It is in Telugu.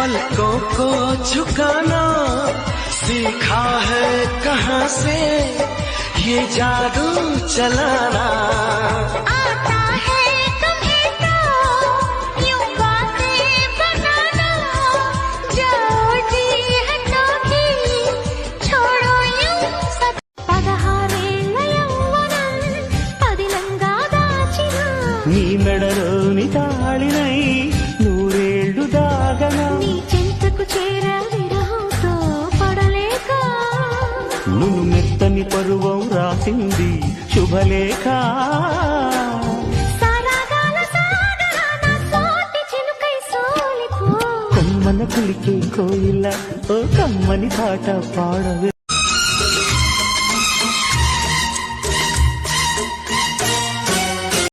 पलकों को झुकाना सीखा है कहाँ से ये जादू चलाना। आता है तुम्हें तो यूं बातें बनाना, जाओ जी हटो भी छोड़ो यूं सब। పదహారేళ్ల యవ్వనం పదిలంగా దాచిన నీ మెడలోని తాళినై నూరేళ్లు దాగనా, నీ చెంతకు చేరా విరహంతో పడలేక నువ్వు మెత్తని పరువం రాసింది శుభలేఖ. సారాగాల సాగరాన సోటి చిలుకై సోలిపో. కొమ్మన కులికే కోయిల ఓ కమ్మని పాట పాడవే.